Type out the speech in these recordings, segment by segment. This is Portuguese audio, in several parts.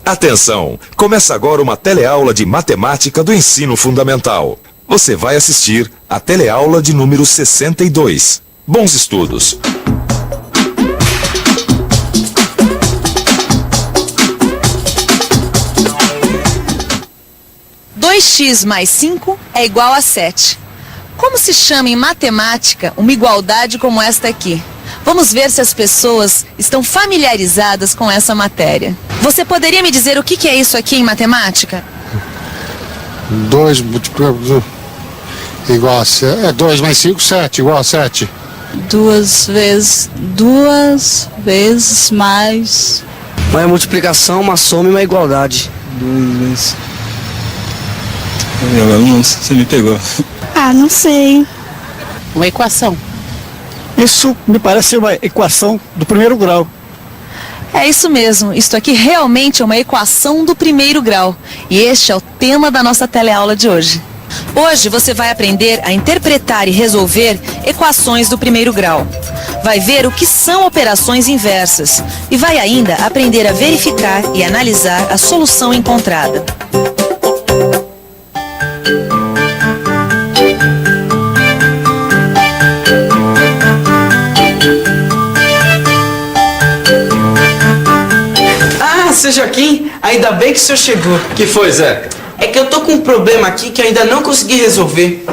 Atenção! Começa agora uma teleaula de matemática do ensino fundamental. Você vai assistir a teleaula de número 62. Bons estudos! 2x mais 5 é igual a 7. Como se chama em matemática uma igualdade como esta aqui? Vamos ver se as pessoas estão familiarizadas com essa matéria. Você poderia me dizer o que é isso aqui em matemática? 2 multiplicado igual a 7. 2 mais 5, 7, igual a 7. 2 vezes mais... Uma multiplicação, uma soma e uma igualdade. 2 vezes... Agora não, você me pegou. Ah, não sei. Uma equação. Isso me parece ser uma equação do primeiro grau. É isso mesmo, isto aqui realmente é uma equação do primeiro grau. E este é o tema da nossa teleaula de hoje. Hoje você vai aprender a interpretar e resolver equações do primeiro grau. Vai ver o que são operações inversas. E vai ainda aprender a verificar e analisar a solução encontrada. Seu Joaquim, ainda bem que o senhor chegou. Que foi, Zeca? É que eu tô com um problema aqui que eu ainda não consegui resolver.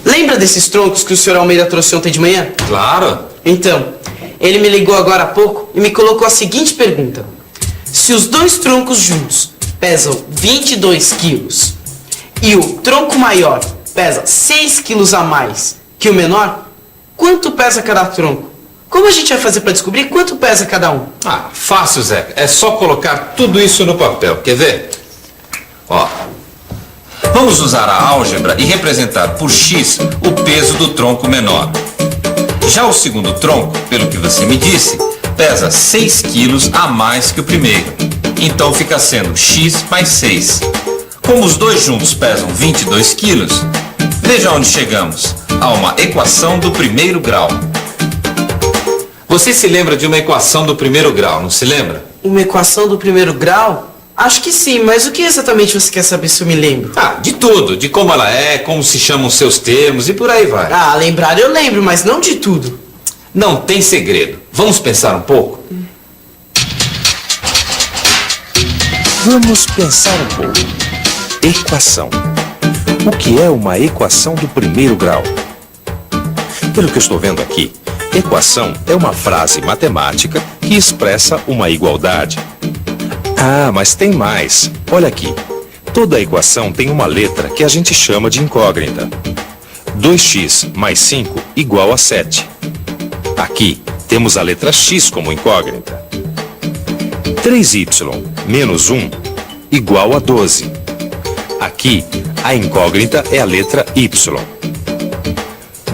Lembra desses troncos que o senhor Almeida trouxe ontem de manhã? Claro. Então, ele me ligou agora há pouco e me colocou a seguinte pergunta. Se os dois troncos juntos pesam 22 quilos e o tronco maior pesa 6 quilos a mais que o menor, quanto pesa cada tronco? Como a gente vai fazer para descobrir quanto pesa cada um? Ah, fácil, Zeca. É só colocar tudo isso no papel. Quer ver? Ó. Vamos usar a álgebra e representar por x o peso do tronco menor. Já o segundo tronco, pelo que você me disse, pesa 6 quilos a mais que o primeiro. Então fica sendo x mais 6. Como os dois juntos pesam 22 quilos, veja onde chegamos. A uma equação do primeiro grau. Você se lembra de uma equação do primeiro grau, não se lembra? Uma equação do primeiro grau? Acho que sim, mas o que exatamente você quer saber se eu me lembro? Ah, de tudo. De como ela é, como se chamam os seus termos e por aí vai. Ah, lembrar eu lembro, mas não de tudo. Não tem segredo. Vamos pensar um pouco? Vamos pensar um pouco. Equação. O que é uma equação do primeiro grau? Pelo que eu estou vendo aqui, equação é uma frase matemática que expressa uma igualdade. Ah, mas tem mais. Olha aqui. Toda equação tem uma letra que a gente chama de incógnita. 2x mais 5 igual a 7. Aqui temos a letra x como incógnita. 3y menos 1 igual a 12. Aqui a incógnita é a letra y.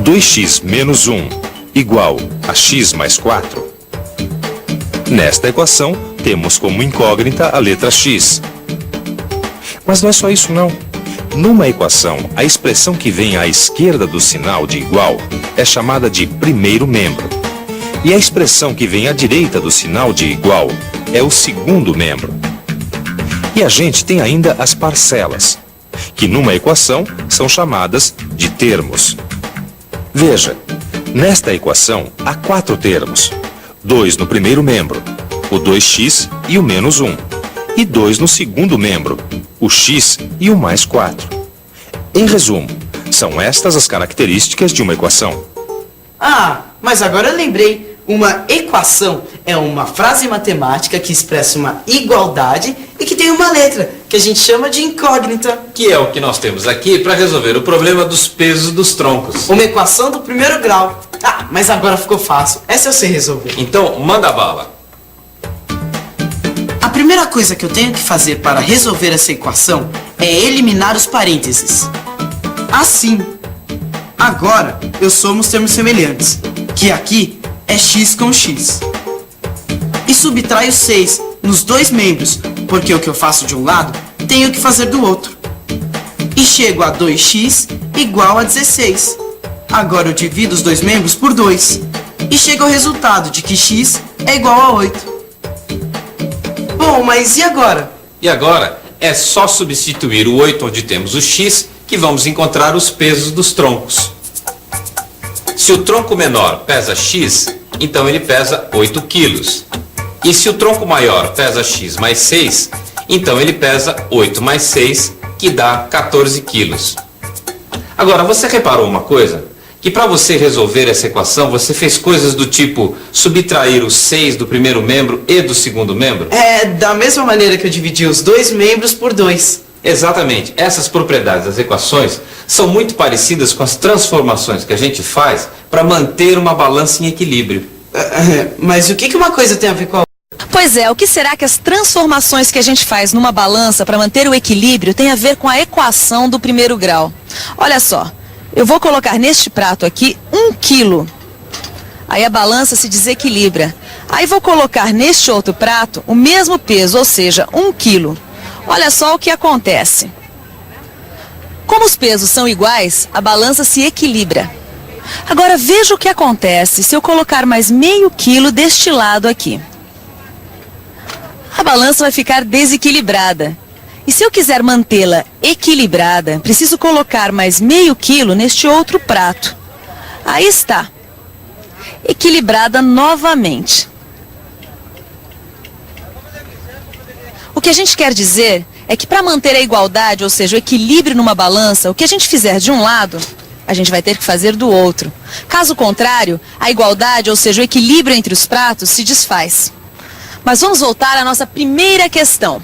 2x menos 1 igual a x mais 4. Nesta equação, temos como incógnita a letra x. Mas não é só isso não. Numa equação, a expressão que vem à esquerda do sinal de igual é chamada de primeiro membro. E a expressão que vem à direita do sinal de igual é o segundo membro. E a gente tem ainda as parcelas, que numa equação são chamadas de termos. Veja, nesta equação há 4 termos. 2 no primeiro membro, o 2x e o menos 1. E 2 no segundo membro, o x e o mais 4. Em resumo, são estas as características de uma equação. Ah, mas agora eu lembrei. Uma equação é uma frase matemática que expressa uma igualdade e que tem uma letra, que a gente chama de incógnita. Que é o que nós temos aqui para resolver o problema dos pesos dos troncos. Uma equação do primeiro grau. Ah, mas agora ficou fácil. Essa eu sei resolver. Então, manda bala. A primeira coisa que eu tenho que fazer para resolver essa equação é eliminar os parênteses. Assim. Agora, eu somo os termos semelhantes, que aqui é x com x. E subtraio 6 nos dois membros, porque o que eu faço de um lado, tenho que fazer do outro. E chego a 2x igual a 16. Agora eu divido os dois membros por 2 e chego ao resultado de que x é igual a 8. Bom, mas e agora? E agora é só substituir o 8 onde temos o x que vamos encontrar os pesos dos troncos. Se o tronco menor pesa x, então ele pesa 8 quilos. E se o tronco maior pesa x mais 6, então ele pesa 8 mais 6, que dá 14 quilos. Agora, você reparou uma coisa? Que para você resolver essa equação, você fez coisas do tipo subtrair o 6 do primeiro membro e do segundo membro? É da mesma maneira que eu dividi os dois membros por 2. Exatamente. Essas propriedades das equações são muito parecidas com as transformações que a gente faz para manter uma balança em equilíbrio. Mas o que uma coisa tem a ver com a outra? Pois é, o que será que as transformações que a gente faz numa balança para manter o equilíbrio tem a ver com a equação do primeiro grau? Olha só, eu vou colocar neste prato aqui 1 quilo. Aí a balança se desequilibra. Aí vou colocar neste outro prato o mesmo peso, ou seja, 1 quilo. Olha só o que acontece. Como os pesos são iguais, a balança se equilibra. Agora veja o que acontece se eu colocar mais meio quilo deste lado aqui. A balança vai ficar desequilibrada. E se eu quiser mantê-la equilibrada, preciso colocar mais meio quilo neste outro prato. Aí está. Equilibrada novamente. O que a gente quer dizer é que para manter a igualdade, ou seja, o equilíbrio numa balança, o que a gente fizer de um lado, a gente vai ter que fazer do outro. Caso contrário, a igualdade, ou seja, o equilíbrio entre os pratos, se desfaz. Mas vamos voltar à nossa primeira questão.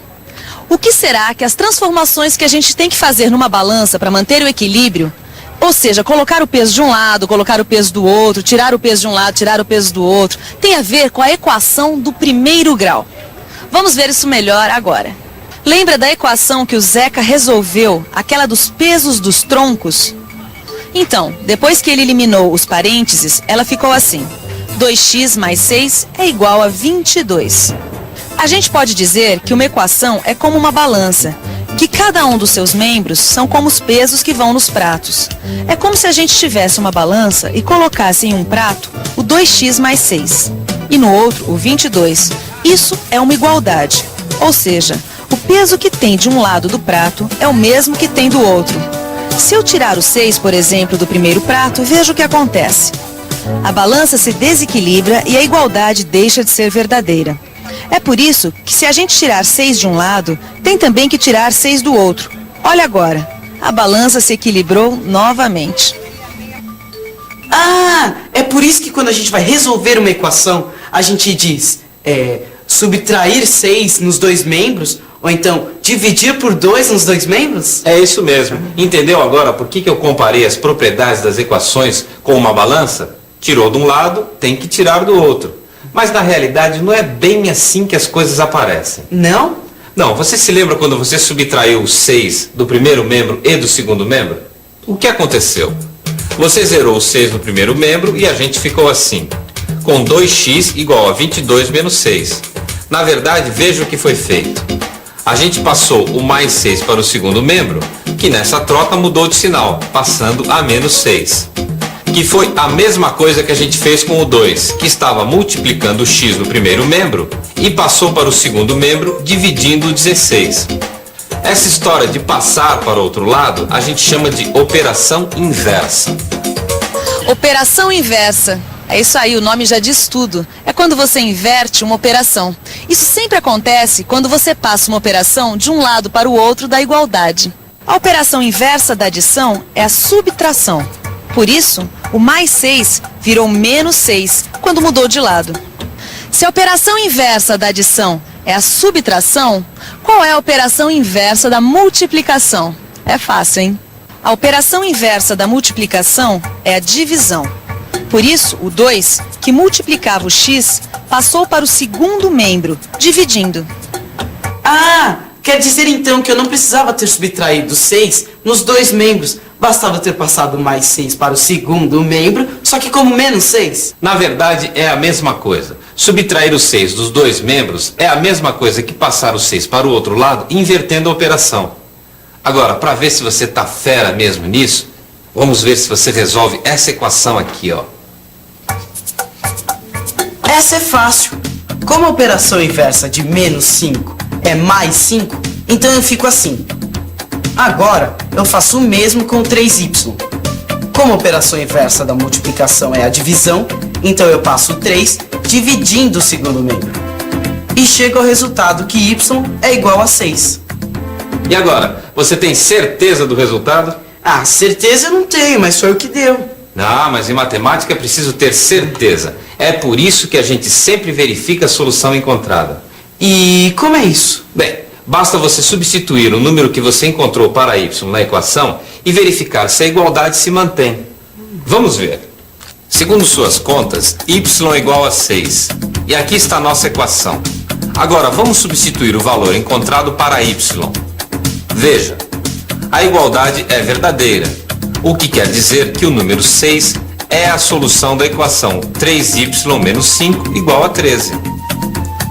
O que será que as transformações que a gente tem que fazer numa balança para manter o equilíbrio, ou seja, colocar o peso de um lado, colocar o peso do outro, tirar o peso de um lado, tirar o peso do outro, tem a ver com a equação do primeiro grau? Vamos ver isso melhor agora. Lembra da equação que o Zeca resolveu, aquela dos pesos dos troncos? Então, depois que ele eliminou os parênteses, ela ficou assim: 2x mais 6 é igual a 22. A gente pode dizer que uma equação é como uma balança, que cada um dos seus membros são como os pesos que vão nos pratos. É como se a gente tivesse uma balança e colocasse em um prato o 2x mais 6 e no outro o 22. Isso é uma igualdade, ou seja, o peso que tem de um lado do prato é o mesmo que tem do outro. Se eu tirar o 6, por exemplo, do primeiro prato, veja o que acontece. A balança se desequilibra e a igualdade deixa de ser verdadeira. É por isso que se a gente tirar 6 de um lado, tem também que tirar 6 do outro. Olha agora, a balança se equilibrou novamente. Ah, é por isso que quando a gente vai resolver uma equação, a gente diz subtrair 6 nos dois membros, ou então dividir por 2 nos dois membros? É isso mesmo. Entendeu agora por que eu comparei as propriedades das equações com uma balança? Tirou de um lado, tem que tirar do outro. Mas na realidade não é bem assim que as coisas aparecem. Não? Não, você se lembra quando você subtraiu o 6 do primeiro membro e do segundo membro? O que aconteceu? Você zerou o 6 no primeiro membro e a gente ficou assim, com 2x igual a 22 menos 6. Na verdade, veja o que foi feito. A gente passou o mais 6 para o segundo membro, que nessa troca mudou de sinal, passando a menos 6. Que foi a mesma coisa que a gente fez com o 2, que estava multiplicando o x no primeiro membro e passou para o segundo membro dividindo o 16. Essa história de passar para o outro lado, a gente chama de operação inversa. Operação inversa. É isso aí, o nome já diz tudo. É quando você inverte uma operação. Isso sempre acontece quando você passa uma operação de um lado para o outro da igualdade. A operação inversa da adição é a subtração. Por isso, o mais 6 virou menos 6 quando mudou de lado. Se a operação inversa da adição é a subtração, qual é a operação inversa da multiplicação? É fácil, hein? A operação inversa da multiplicação é a divisão. Por isso, o 2, que multiplicava o x, passou para o segundo membro, dividindo. Ah, quer dizer então que eu não precisava ter subtraído 6 nos dois membros. Bastava ter passado mais 6 para o segundo membro, só que como menos 6. Na verdade, é a mesma coisa. Subtrair o 6 dos dois membros é a mesma coisa que passar o 6 para o outro lado, invertendo a operação. Agora, para ver se você está fera mesmo nisso, Vamos ver se você resolve essa equação aqui, ó. Essa é fácil. Como a operação inversa de menos 5 é mais 5, então eu fico assim. Agora, eu faço o mesmo com 3y. Como a operação inversa da multiplicação é a divisão, então eu passo 3 dividindo o segundo membro. E chego ao resultado que y é igual a 6. E agora, você tem certeza do resultado? Ah, certeza eu não tenho, mas foi o que deu. Não, mas em matemática é preciso ter certeza. É por isso que a gente sempre verifica a solução encontrada. E como é isso? Bem, basta você substituir o número que você encontrou para y na equação e verificar se a igualdade se mantém. Vamos ver. Segundo suas contas, y é igual a 6. E aqui está a nossa equação. Agora, vamos substituir o valor encontrado para y. Veja, a igualdade é verdadeira, o que quer dizer que o número 6 é a solução da equação 3y menos 5 igual a 13.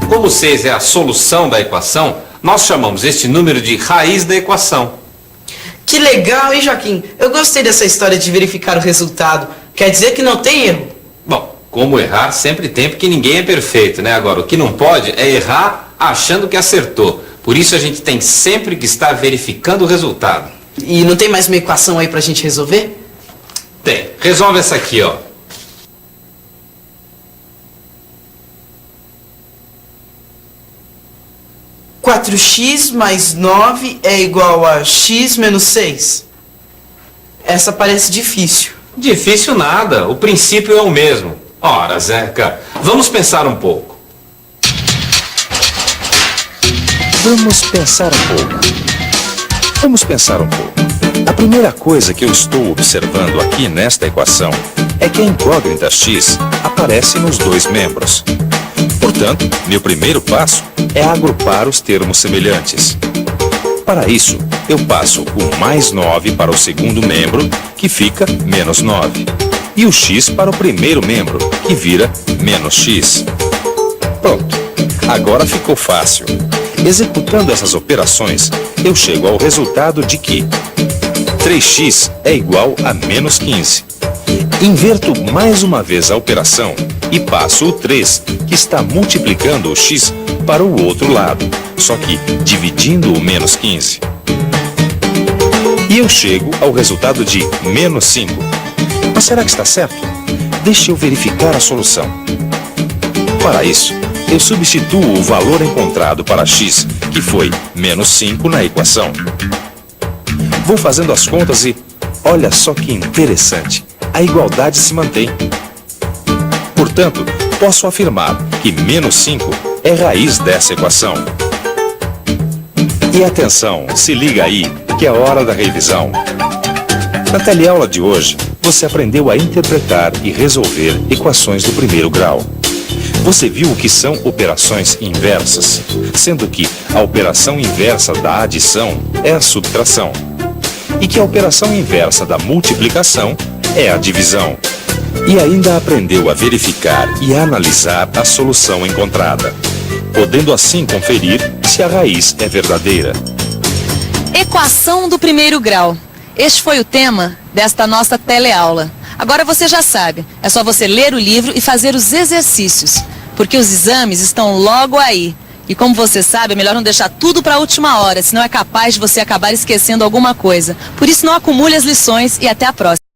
Como 6 é a solução da equação, nós chamamos este número de raiz da equação. Que legal, hein, Joaquim? Eu gostei dessa história de verificar o resultado. Quer dizer que não tem erro? Bom, como errar sempre tem, porque ninguém é perfeito, né? Agora, o que não pode é errar achando que acertou. Por isso a gente tem sempre que estar verificando o resultado. E não tem mais uma equação aí pra gente resolver? Tem. Resolve essa aqui, ó. (4x mais 9 é igual a x menos 6. Essa parece difícil. Difícil nada, o princípio é o mesmo. Ora, Zeca, vamos pensar um pouco. Vamos pensar um pouco. A primeira coisa que eu estou observando aqui nesta equação é que a incógnita x aparece nos dois membros. Portanto, meu primeiro passo é agrupar os termos semelhantes. Para isso, eu passo o mais 9 para o segundo membro, que fica menos 9, e o x para o primeiro membro, que vira menos x. Pronto, agora ficou fácil. Executando essas operações, eu chego ao resultado de que 3x é igual a menos 15. Inverto mais uma vez a operação e passo o 3, que está multiplicando o x, para o outro lado, só que dividindo o menos 15. E eu chego ao resultado de menos 5. Mas será que está certo? Deixe eu verificar a solução. Para isso, eu substituo o valor encontrado para x, que foi menos 5, na equação. Vou fazendo as contas e, olha só que interessante, a igualdade se mantém. Portanto, posso afirmar que menos 5 é raiz dessa equação. E atenção, se liga aí, que é hora da revisão. Na teleaula de hoje, você aprendeu a interpretar e resolver equações do primeiro grau. Você viu o que são operações inversas, sendo que a operação inversa da adição é a subtração, e que a operação inversa da multiplicação é a divisão. E ainda aprendeu a verificar e analisar a solução encontrada, podendo assim conferir se a raiz é verdadeira. Equação do primeiro grau. Este foi o tema desta nossa teleaula. Agora você já sabe, é só você ler o livro e fazer os exercícios, porque os exames estão logo aí. E como você sabe, é melhor não deixar tudo para a última hora, senão é capaz de você acabar esquecendo alguma coisa. Por isso não acumule as lições e até a próxima.